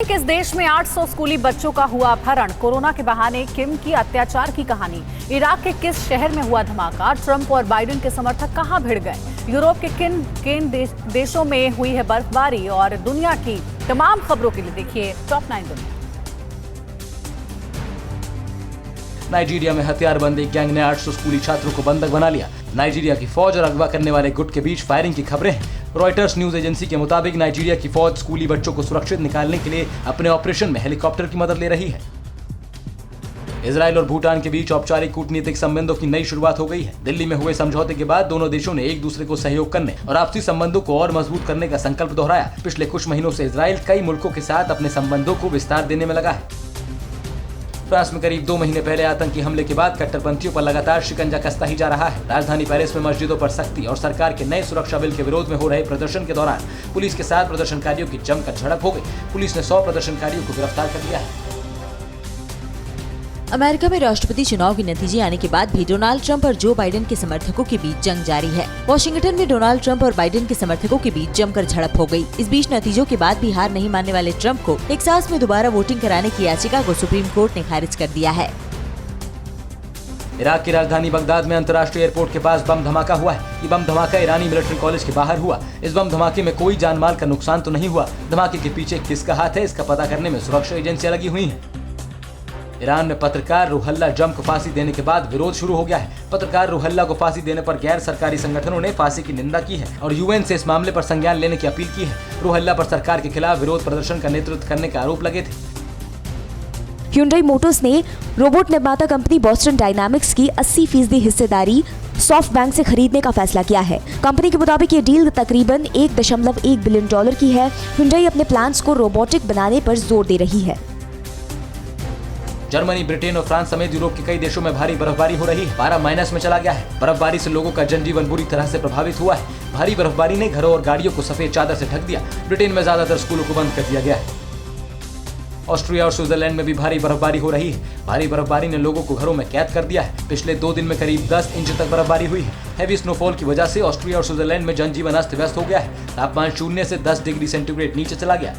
किस देश में 800 स्कूली बच्चों का हुआ अपहरण। कोरोना के बहाने किम की अत्याचार की कहानी। इराक के किस शहर में हुआ धमाका। ट्रंप और बाइडेन के समर्थक कहां भिड़ गए। यूरोप के किन देशों में हुई है बर्फबारी। और दुनिया की तमाम खबरों के लिए देखिए टॉप 9 दुनिया। नाइजीरिया में हथियारबंद एक गैंग ने 800 स्कूली छात्रों को बंधक बना लिया। नाइजीरिया की फौज और अगवा करने वाले गुट के बीच फायरिंग की खबरें हैं। रॉयटर्स न्यूज एजेंसी के मुताबिक नाइजीरिया की फौज स्कूली बच्चों को सुरक्षित निकालने के लिए अपने ऑपरेशन में हेलीकॉप्टर की मदद ले रही है। इजराइल और भूटान के बीच औपचारिक कूटनीतिक संबंधों की नई शुरुआत हो गई है। दिल्ली में हुए समझौते के बाद दोनों देशों ने एक दूसरे को सहयोग करने और आपसी संबंधों को और मजबूत करने का संकल्प दोहराया। पिछले कुछ महीनों से इजराइल कई मुल्कों के साथ अपने संबंधों को विस्तार देने में लगा है। फ्रांस में करीब 2 महीने पहले आतंकी हमले के बाद कट्टरपंथियों पर लगातार शिकंजा कसता ही जा रहा है। राजधानी पेरिस में मस्जिदों पर सख्ती और सरकार के नए सुरक्षा बिल के विरोध में हो रहे प्रदर्शन के दौरान पुलिस के साथ प्रदर्शनकारियों की जमकर झड़प हो गई। पुलिस ने 100 प्रदर्शनकारियों को गिरफ्तार कर लिया है। अमेरिका में राष्ट्रपति चुनाव के नतीजे आने के बाद भी डोनाल्ड ट्रंप और जो बाइडेन के समर्थकों के बीच जंग जारी है। वॉशिंगटन में डोनाल्ड ट्रंप और बाइडेन के समर्थकों के बीच जमकर झड़प हो गई। इस बीच नतीजों के बाद भी हार नहीं मानने वाले ट्रंप को टेक्सास में दोबारा वोटिंग कराने की याचिका को सुप्रीम कोर्ट ने खारिज कर दिया है। इराक की राजधानी बगदाद में अंतर्राष्ट्रीय एयरपोर्ट के पास बम धमाका हुआ है। ये बम धमाका ईरानी मिलिट्री कॉलेज के बाहर हुआ। इस बम धमाके में कोई जानमाल का नुकसान तो नहीं हुआ। धमाके के पीछे किसका हाथ है, इसका पता करने में सुरक्षा एजेंसियां लगी हुई हैं। ईरान में पत्रकार रूहल्ला जम को फांसी देने के बाद विरोध शुरू हो गया है। पत्रकार रूहल्ला को फांसी देने पर गैर सरकारी संगठनों ने फांसी की निंदा की है और यूएन से इस मामले पर संज्ञान लेने की अपील की है। रूहल्ला पर सरकार के खिलाफ विरोध प्रदर्शन का नेतृत्व करने का आरोप लगे थे। Hyundai मोटर्स ने रोबोट निर्माता कंपनी बॉस्टन डायनामिक्स की 80% हिस्सेदारी सॉफ्टबैंक से खरीदने का फैसला किया है। कंपनी के मुताबिक ये डील तकरीबन $1.1 बिलियन की है। Hyundai अपने प्लान्स को रोबोटिक बनाने पर जोर दे रही है। जर्मनी, ब्रिटेन और फ्रांस समेत यूरोप के कई देशों में भारी बर्फबारी हो रही है। पारा माइनस में चला गया है। बर्फबारी से लोगों का जनजीवन बुरी तरह से प्रभावित हुआ है। भारी बर्फबारी ने घरों और गाड़ियों को सफेद चादर से ढक दिया। ब्रिटेन में ज्यादातर स्कूलों को बंद कर दिया गया है। ऑस्ट्रिया और स्विट्जरलैंड में भी भारी बर्फबारी हो रही है। भारी बर्फबारी ने लोगों को घरों में कैद कर दिया है। पिछले 2 दिन में करीब 10 इंच तक बर्फबारी हुई है। हैवी स्नोफॉल की वजह से ऑस्ट्रिया और स्विट्जरलैंड में जनजीवन अस्त व्यस्त हो गया है। तापमान 0 से 10 डिग्री सेंटीग्रेड नीचे चला गया।